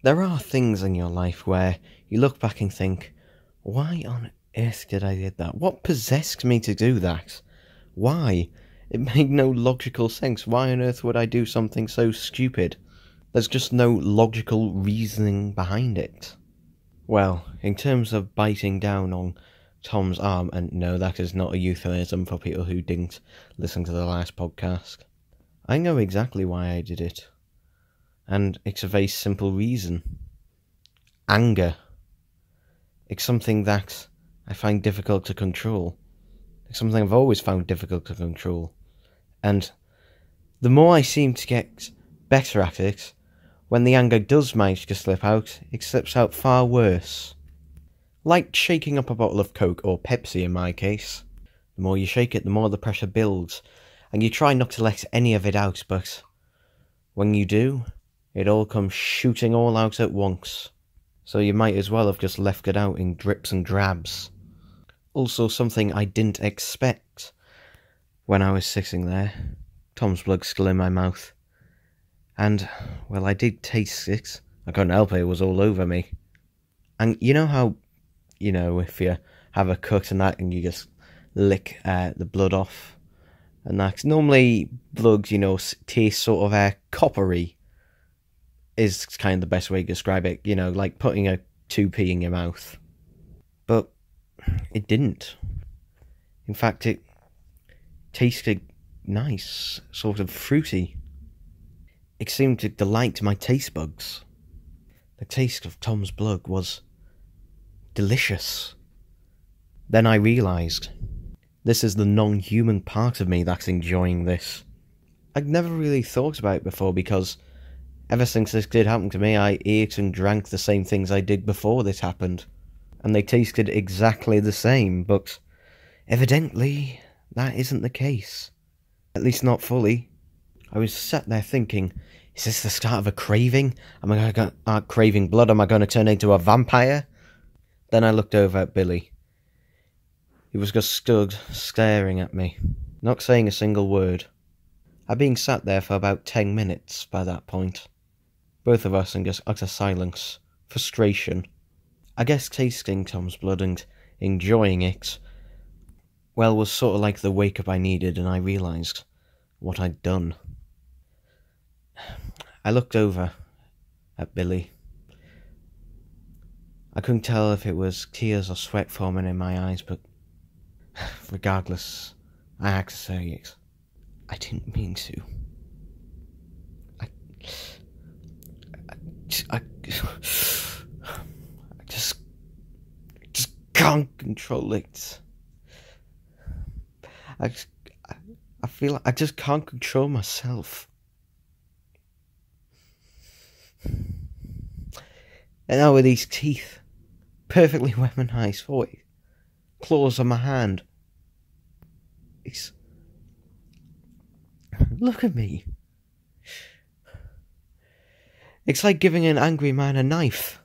There are things in your life where you look back and think, why on earth did I do that? What possessed me to do that? Why? It made no logical sense. Why on earth would I do something so stupid? There's just no logical reasoning behind it. Well, in terms of biting down on Tom's arm, and no, that is not a euphemism for people who didn't listen to the last podcast, I know exactly why I did it. And it's a very simple reason. Anger. It's something that I find difficult to control. It's something I've always found difficult to control. And the more I seem to get better at it, when the anger does manage to slip out, it slips out far worse. Like shaking up a bottle of Coke, or Pepsi in my case. The more you shake it, the more the pressure builds. And you try not to let any of it out, but when you do, it all comes shooting all out at once. So you might as well have just left it out in drips and drabs. Also, something I didn't expect when I was sitting there. Tom's blood still in my mouth. And, well, I did taste it. I couldn't help it, it was all over me. And you know how, if you have a cut and that and you just lick the blood off? And that, normally blood, tastes sort of coppery. Is kind of the best way to describe it, like putting a 2p in your mouth. But it didn't. In fact, it tasted nice, sort of fruity. It seemed to delight my taste buds. The taste of Tom's blood was delicious. Then I realised, this is the non-human part of me that's enjoying this. I'd never really thought about it before because ever since this did happen to me, I ate and drank the same things I did before this happened. And they tasted exactly the same, but evidently that isn't the case. At least not fully. I was sat there thinking, is this the start of a craving? Am I going to start craving blood? Am I going to turn into a vampire? Then I looked over at Billy. He was just stood staring at me, not saying a single word. I'd been sat there for about 10 minutes by that point. Both of us in just utter silence, frustration. I guess tasting Tom's blood and enjoying it, well, was sort of like the wake-up I needed, and I realised what I'd done. I looked over at Billy. I couldn't tell if it was tears or sweat forming in my eyes, but regardless, I had to say it. I didn't mean to. I just can't control it. I feel like I just can't control myself. And now with these teeth, perfectly weaponized for it, claws on my hand. Look at me. It's like giving an angry man a knife.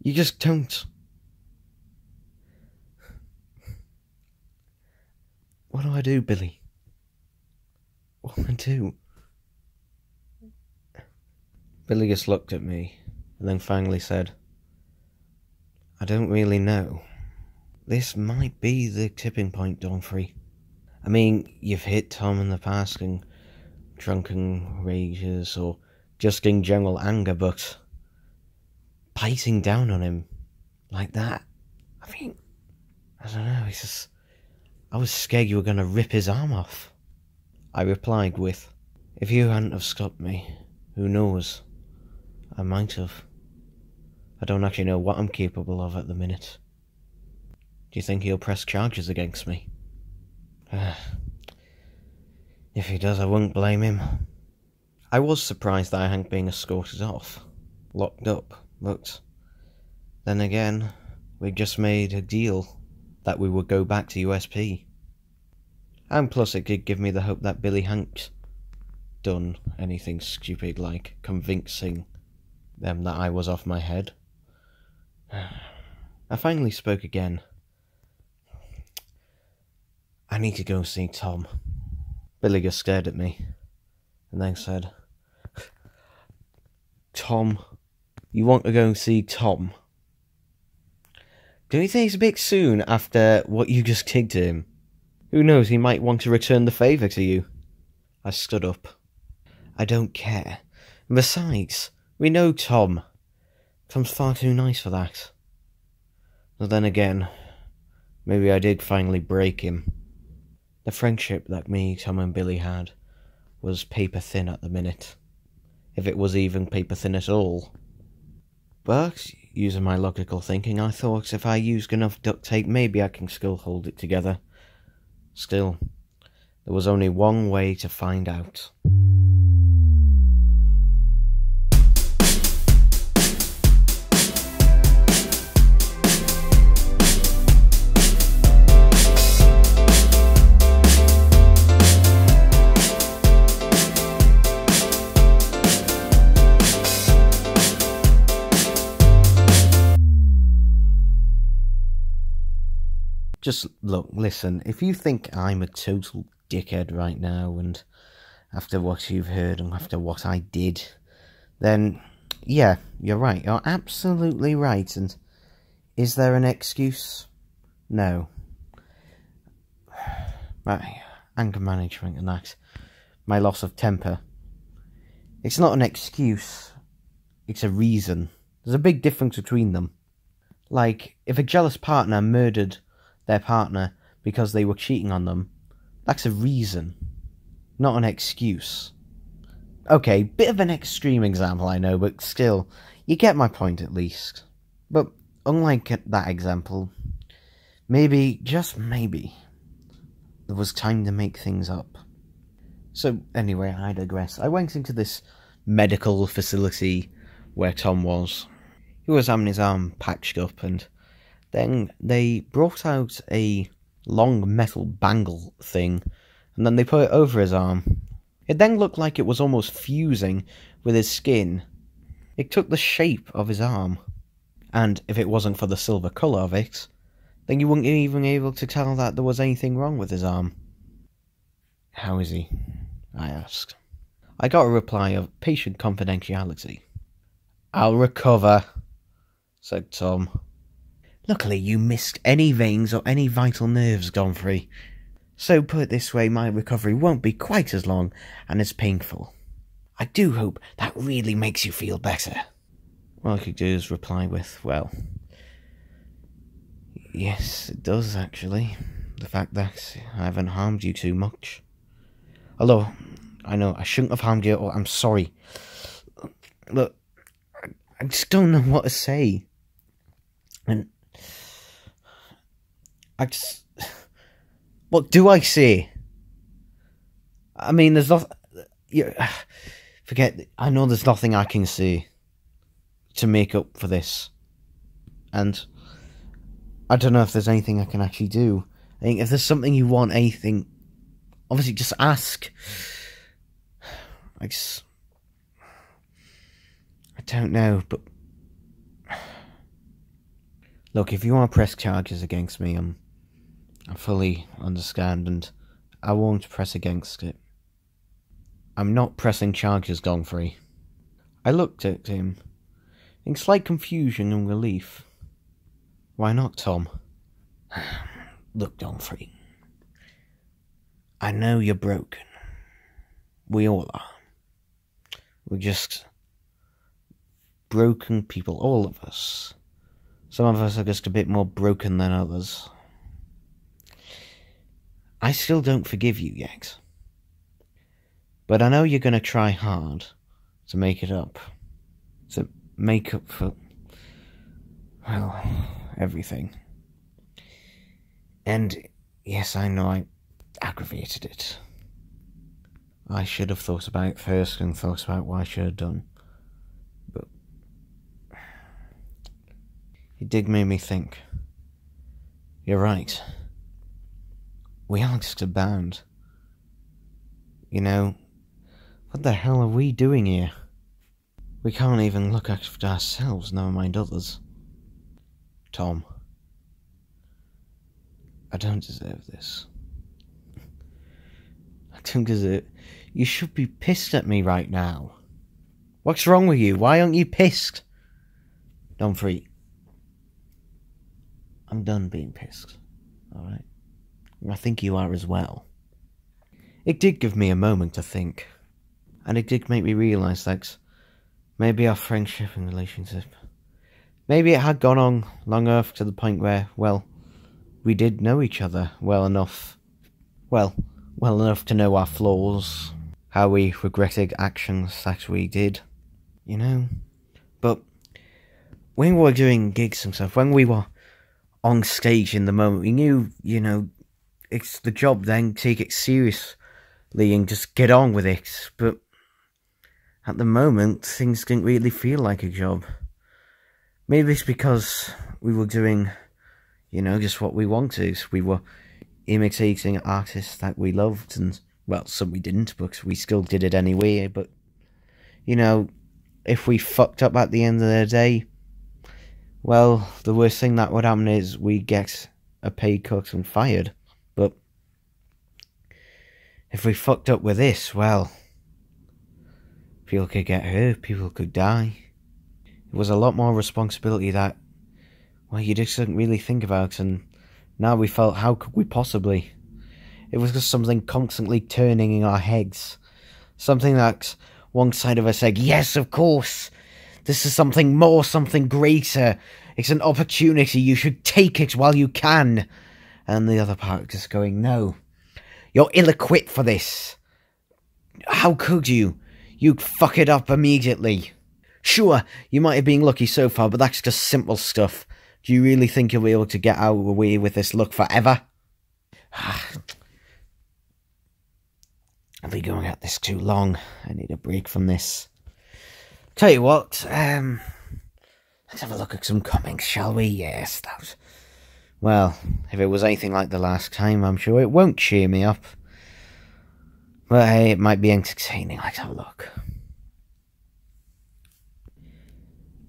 You just don't. What do I do, Billy? What do I do? Billy just looked at me, and then finally said, I don't really know. This might be the tipping point, Donfrey. I mean, you've hit Tom in the past in drunken rages, or just in general anger, but biting down on him like that, I mean, I don't know, it's just, I was scared you were going to rip his arm off. I replied with, if you hadn't have stopped me, who knows, I might have. I don't actually know what I'm capable of at the minute. Do you think he'll press charges against me? If he does, I won't blame him. I was surprised that I hadn't been escorted off, locked up, but then again, we just made a deal that we would go back to USP. And plus it did give me the hope that Billy hadn't done anything stupid like convincing them that I was off my head. I finally spoke again. I need to go see Tom. Billy just stared at me, and then said, Tom You want to go see Tom. Do you think it's a bit soon after what you just did to him? Who knows, he might want to return the favour to you. I stood up. I don't care. And besides, we know Tom. Tom's far too nice for that. But then again, maybe I did finally break him. The friendship that me, Tom and Billy had was paper thin at the minute. If it was even paper thin at all. But, using my logical thinking, I thought if I used enough duct tape, maybe I can still hold it together. Still, there was only one way to find out. Just look, listen, if you think I'm a total dickhead right now, and after what you've heard and after what I did, then, yeah, you're right. You're absolutely right. And is there an excuse? No. My anger management and that, my loss of temper. It's not an excuse. It's a reason. There's a big difference between them. Like, if a jealous partner murdered their partner because they were cheating on them, that's a reason, not an excuse. Okay, bit of an extreme example, I know, but still, you get my point at least. But unlike that example, maybe, just maybe, there was time to make things up. So anyway, I digress. I went into this medical facility where Tom was. He was having his arm patched up, and then they brought out a long metal bangle thing, and then they put it over his arm. It then looked like it was almost fusing with his skin. It took the shape of his arm, and if it wasn't for the silver colour of it, then you wouldn't even be able to tell that there was anything wrong with his arm. How is he? I asked. I got a reply of patient confidentiality. I'll recover, said Tom. Luckily, you missed any veins or any vital nerves, Donfrey. So, put it this way, my recovery won't be quite as long and as painful. I do hope that really makes you feel better. All I could do is reply with, well, yes, it does, actually. The fact that I haven't harmed you too much. Although, I know I shouldn't have harmed you, or I'm sorry. Look, I just don't know what to say. And what do I say? I mean, there's nothing. Forget. I know there's nothing I can say to make up for this, and I don't know if there's anything I can actually do. I think if there's something you want, anything, obviously just ask. I don't know, but look, if you want to press charges against me, I fully understand, and I won't press against it. I'm not pressing charges, Donfrey. I looked at him in slight confusion and relief. Why not, Tom? Look, Donfrey. I know you're broken. We all are. We're just broken people, all of us. Some of us are just a bit more broken than others. I still don't forgive you yet. But I know you're going to try hard to make it up. To make up for, well, everything. And yes, I know I aggravated it. I should have thought about it first and thought about what I should have done. But it did make me think. You're right. We are just a band. You know, what the hell are we doing here? We can't even look after ourselves, never mind others. Tom, I don't deserve this. I don't deserve... You should be pissed at me right now. What's wrong with you? Why aren't you pissed? Donfrey, I'm done being pissed, alright? I think you are as well. It did give me a moment to think, and it did make me realise that maybe our friendship and relationship, maybe it had gone on long enough to the point where, well, we did know each other well enough to know our flaws, how we regretted actions that we did, you know? But when we were doing gigs and stuff, when we were on stage in the moment, we knew, you know, it's the job then, take it seriously and just get on with it. But at the moment, things didn't really feel like a job. Maybe it's because we were doing, you know, just what we wanted. We were imitating artists that we loved, and, well, some we didn't, but we still did it anyway. But, you know, if we fucked up at the end of the day, well, the worst thing that would happen is we get a pay cut and fired. But if we fucked up with this, well, people could get hurt, people could die. It was a lot more responsibility that, well, you just didn't really think about, and now we felt, how could we possibly? It was just something constantly turning in our heads. Something that one side of us said, yes, of course, this is something more, something greater. It's an opportunity, you should take it while you can. And the other part just going, no, you're ill-equipped for this. How could you? You'd fuck it up immediately. Sure, you might have been lucky so far, but that's just simple stuff. Do you really think you'll be able to get out away with this look forever? I've been going at this too long. I need a break from this. Tell you what, let's have a look at some comics, shall we? Yes, that. Well, if it was anything like the last time, I'm sure it won't cheer me up. But hey, it might be entertaining. Let's have a look.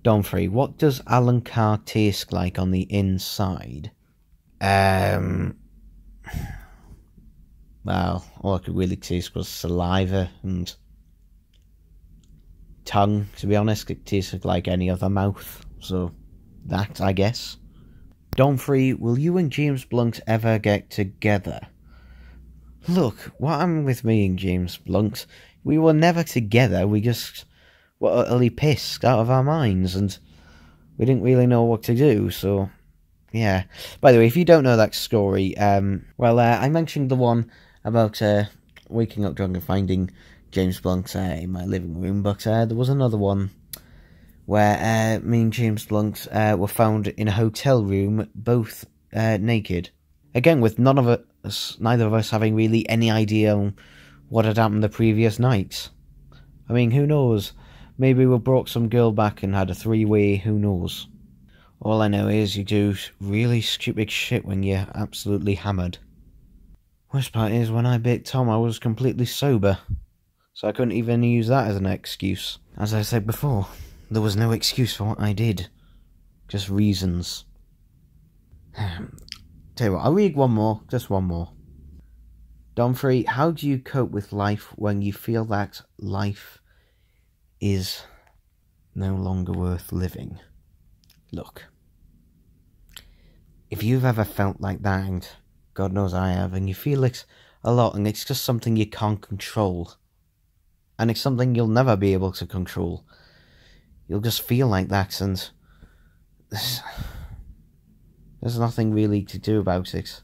Donfrey, what does Alan Carr taste like on the inside? Well, all I could really taste was saliva and tongue, to be honest. It tasted like any other mouth, so that, I guess. Donfrey, will you and James Blunt ever get together? Look, what happened with me and James Blunt? We were never together, we just were utterly pissed out of our minds, and we didn't really know what to do, so yeah. By the way, if you don't know that story, I mentioned the one about waking up drunk and finding James Blunt in my living room, but there was another one where me and James Blunt were found in a hotel room, both naked. Again, with neither of us having really any idea on what had happened the previous night. I mean, who knows? Maybe we brought some girl back and had a three-way, who knows? All I know is you do really stupid shit when you're absolutely hammered. Worst part is, when I bit Tom, I was completely sober, so I couldn't even use that as an excuse. As I said before, there was no excuse for what I did. Just reasons. Tell you what, I'll read one more, just one more. Donfrey, how do you cope with life when you feel that life is no longer worth living? Look, if you've ever felt like that, and God knows I have, and you feel it a lot, and it's just something you can't control, and it's something you'll never be able to control, you'll just feel like that, and there's nothing really to do about it.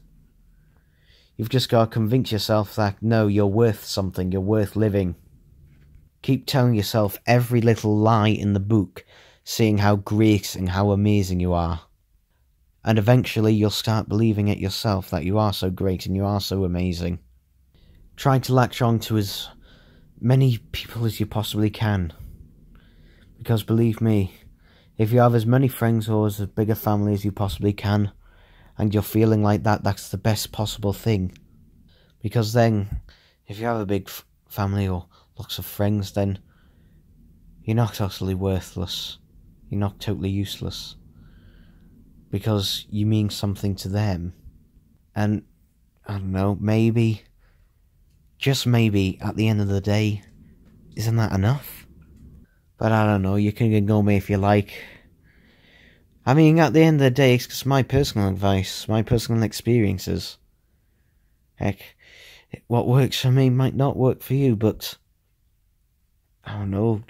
You've just got to convince yourself that, no, you're worth something, you're worth living. Keep telling yourself every little lie in the book, saying how great and how amazing you are. And eventually you'll start believing it yourself, that you are so great and you are so amazing. Try to latch on to as many people as you possibly can. Because believe me, if you have as many friends or as big a family as you possibly can, and you're feeling like that, that's the best possible thing. Because then, if you have a big family or lots of friends, then you're not totally worthless. You're not totally useless. Because you mean something to them. And, I don't know, maybe, just maybe, at the end of the day, isn't that enough? But I don't know, you can ignore me if you like. I mean, at the end of the day, it's just my personal advice, my personal experiences. Heck, what works for me might not work for you, but I don't know,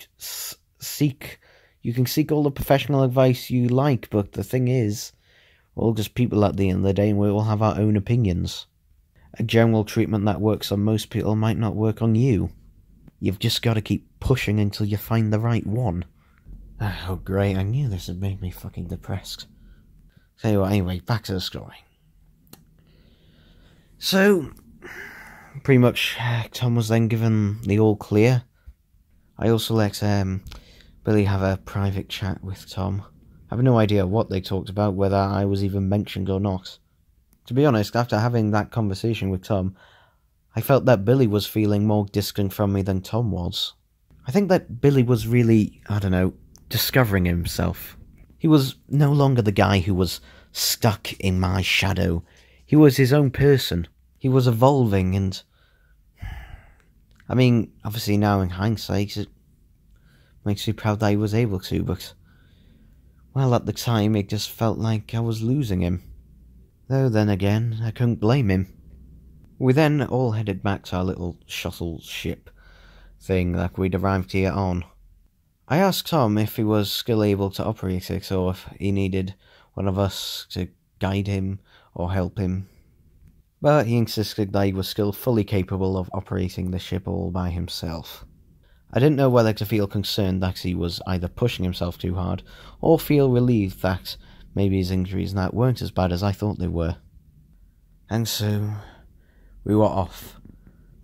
you can seek all the professional advice you like, but the thing is, we're all just people at the end of the day, and we all have our own opinions. A general treatment that works on most people might not work on you. You've just got to keep pushing until you find the right one. Oh great, I knew this would make me fucking depressed. So anyway, back to the story. So, pretty much, Tom was then given the all clear. I also let Billy have a private chat with Tom. I have no idea what they talked about, whether I was even mentioned or not. To be honest, after having that conversation with Tom, I felt that Billy was feeling more distant from me than Tom was. I think that Billy was really, discovering himself. He was no longer the guy who was stuck in my shadow. He was his own person. He was evolving, and I mean, obviously now in hindsight, it makes me proud that he was able to, but well, at the time it just felt like I was losing him. Though then again, I couldn't blame him. We then all headed back to our little shuttle ship thing that we'd arrived here on. I asked Tom if he was still able to operate it, or if he needed one of us to guide him or help him. But he insisted that he was still fully capable of operating the ship all by himself. I didn't know whether to feel concerned that he was either pushing himself too hard, or feel relieved that maybe his injuries now weren't as bad as I thought they were. And so, we were off,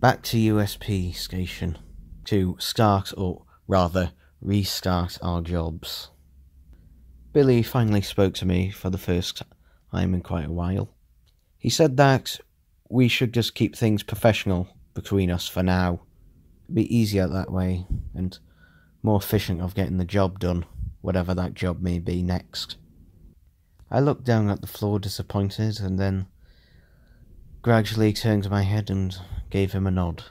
back to USP station, to start, or rather, restart our jobs. Billy finally spoke to me for the first time in quite a while. He said that we should just keep things professional between us for now. It'd be easier that way, and more efficient of getting the job done, whatever that job may be next. I looked down at the floor disappointed, and then gradually turned my head and gave him a nod.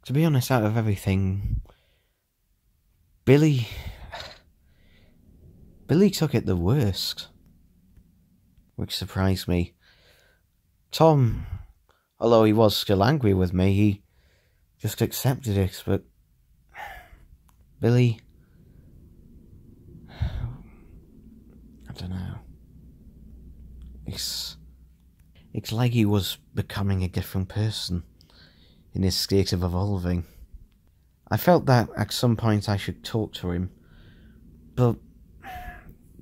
To be honest, out of everything, Billy took it the worst, which surprised me. Tom, although he was still angry with me, he just accepted it, but Billy, I don't know. It's like he was becoming a different person in his state of evolving. I felt that at some point I should talk to him, but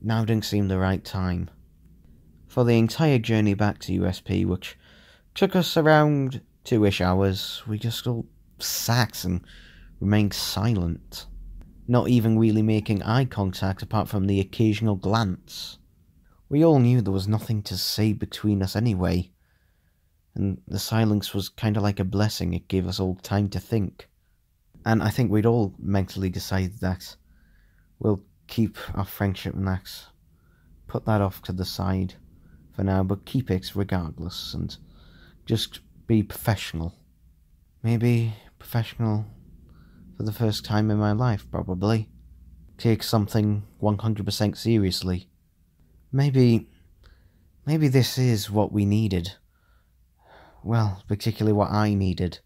now didn't seem the right time. For the entire journey back to USP, which took us around 2-ish hours, we just all sat and remained silent, not even really making eye contact apart from the occasional glance. We all knew there was nothing to say between us anyway, and the silence was kind of like a blessing. It gave us all time to think. And I think we'd all mentally decided that we'll keep our friendship and that, put that off to the side for now, but keep it regardless, and just be professional. Maybe professional for the first time in my life, probably. Take something 100% seriously. Maybe this is what we needed. Well, particularly what I needed.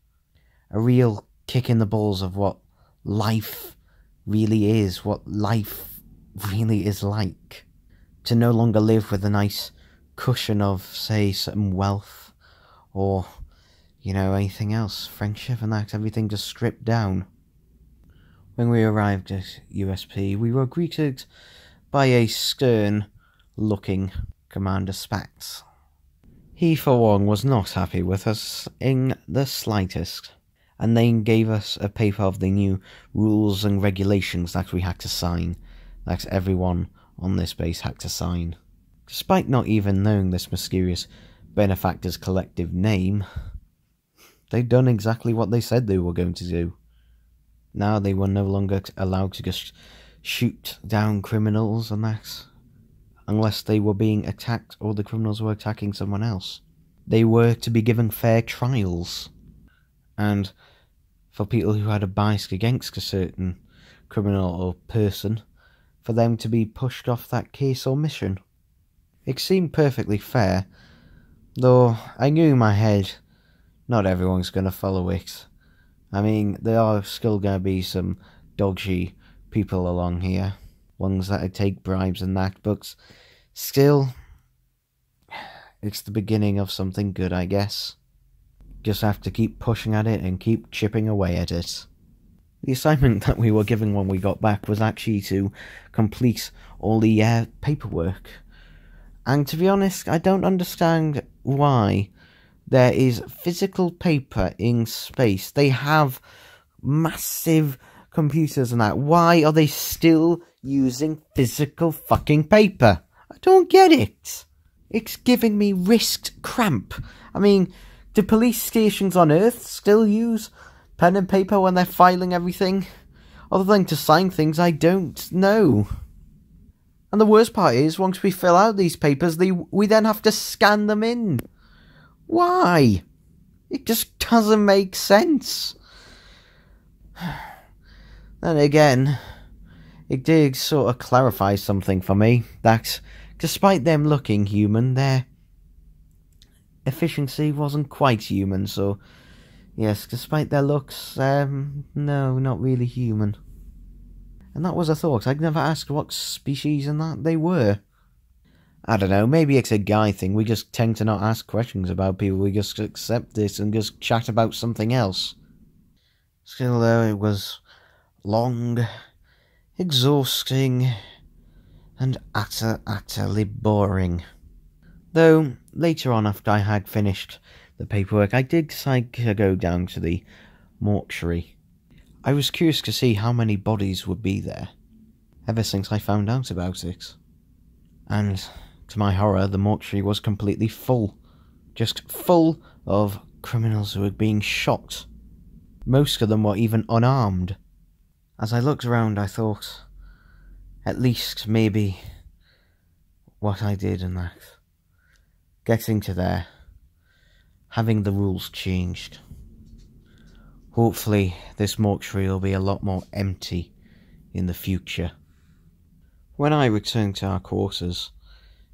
A real kick in the balls of what life really is, what life really is like. To no longer live with a nice cushion of, say, some wealth, or, anything else, friendship and that, everything just stripped down. When we arrived at USP, we were greeted by a stern-looking Commander Spax. He, for one, was not happy with us in the slightest, and then gave us a paper of the new rules and regulations that we had to sign, that everyone on this base had to sign. Despite not even knowing this mysterious benefactor's collective name, they'd done exactly what they said they were going to do. Now they were no longer allowed to just shoot down criminals and that, unless they were being attacked or the criminals were attacking someone else. They were to be given fair trials, and for people who had a bias against a certain criminal or person, for them to be pushed off that case or mission. It seemed perfectly fair, though I knew in my head not everyone's going to follow it. I mean, there are still going to be some dodgy people along here, ones that take bribes and that, but still, it's the beginning of something good, I guess. Just have to keep pushing at it and keep chipping away at it. The assignment that we were given when we got back was actually to complete all the paperwork. And to be honest, I don't understand why there is physical paper in space. They have massive computers and that. Why are they still using physical fucking paper? I don't get it. It's giving me wrist cramp. I mean, do police stations on Earth still use pen and paper when they're filing everything? Other than to sign things, I don't know. And the worst part is, once we fill out these papers, we then have to scan them in. Why? It just doesn't make sense. Then again, it did sort of clarify something for me, that despite them looking human, their efficiency wasn't quite human, so yes, despite their looks, no, not really human. And that was a thought. I'd never asked what species and that they were. I don't know, maybe it's a guy thing. We just tend to not ask questions about people. We just accept this and just chat about something else. Still, though, it was long, exhausting, and utterly boring. Though, later on, after I had finished the paperwork, I did decide to go down to the mortuary. I was curious to see how many bodies would be there, ever since I found out about it. And, to my horror, the mortuary was completely full. Just full of criminals who were being shot. Most of them were even unarmed. As I looked around, I thought, at least, maybe, what I did and that. Getting to there, having the rules changed. Hopefully, this mortuary will be a lot more empty in the future. When I returned to our quarters,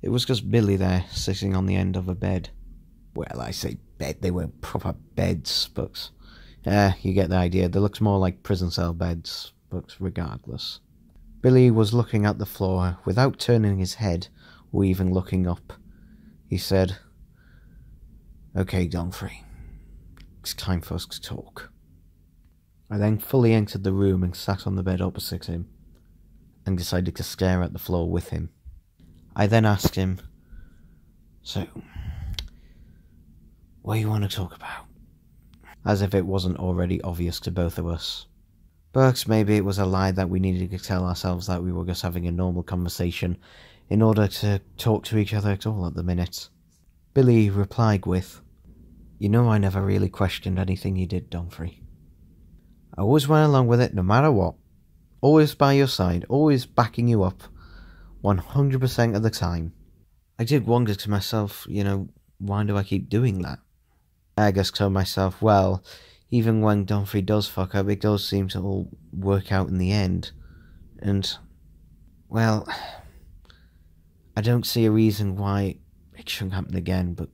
it was just Billy there, sitting on the end of a bed. Well, I say bed, they weren't proper beds, but you get the idea. They looked more like prison cell beds, but regardless. Billy was looking at the floor without turning his head or even looking up. He said, "Okay, Donfrey, it's time for us to talk." I then fully entered the room and sat on the bed opposite him, and decided to stare at the floor with him. I then asked him, "So, what do you want to talk about?" As if it wasn't already obvious to both of us. But maybe it was a lie that we needed to tell ourselves that we were just having a normal conversation in order to talk to each other at all at the minute. Billy replied with, "You know, I never really questioned anything you did, Donfrey. I always went along with it no matter what. Always by your side, always backing you up, 100% of the time. I did wonder to myself, why do I keep doing that? I just told myself, well, even when Donfrey does fuck up, it does seem to all work out in the end. And, well, I don't see a reason why it shouldn't happen again, but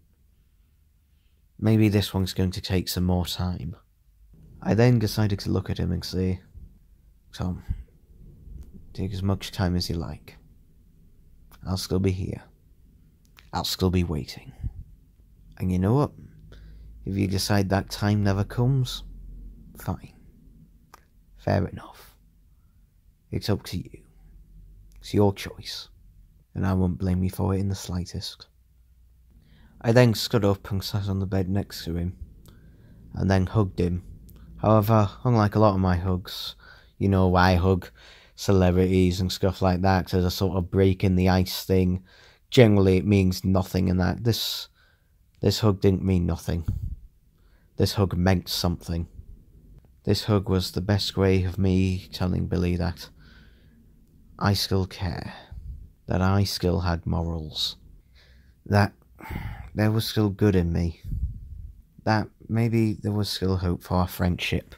maybe this one's going to take some more time." I then decided to look at him and say, "Tom, take as much time as you like. I'll still be here. I'll still be waiting. And you know what? If you decide that time never comes, fine. Fair enough. It's up to you. It's your choice, and I won't blame you for it in the slightest." I then stood up and sat on the bed next to him, and then hugged him. However, unlike a lot of my hugs, I hug celebrities and stuff like that as a sort of break in the ice thing. Generally, it means nothing in that. This hug didn't mean nothing. This hug meant something. This hug was the best way of me telling Billy that I still care, that I still had morals, that there was still good in me, that maybe there was still hope for our friendship.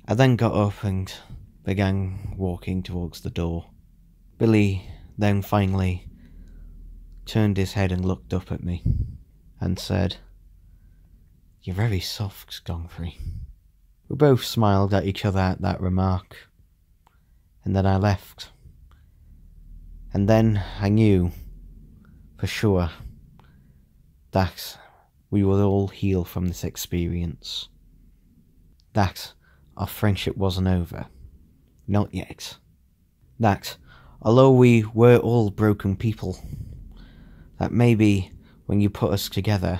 I then got up and began walking towards the door. Billy then finally turned his head and looked up at me and said, "You're very soft, Donfrey." We both smiled at each other at that remark, and then I left. And then I knew for sure that we would all heal from this experience. That our friendship wasn't over. Not yet. That, although we were all broken people, that maybe when you put us together,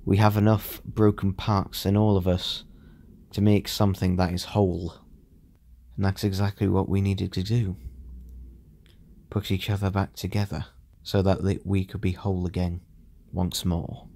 we have enough broken parts in all of us to make something that is whole. And that's exactly what we needed to do. Put each other back together so that we could be whole again once more.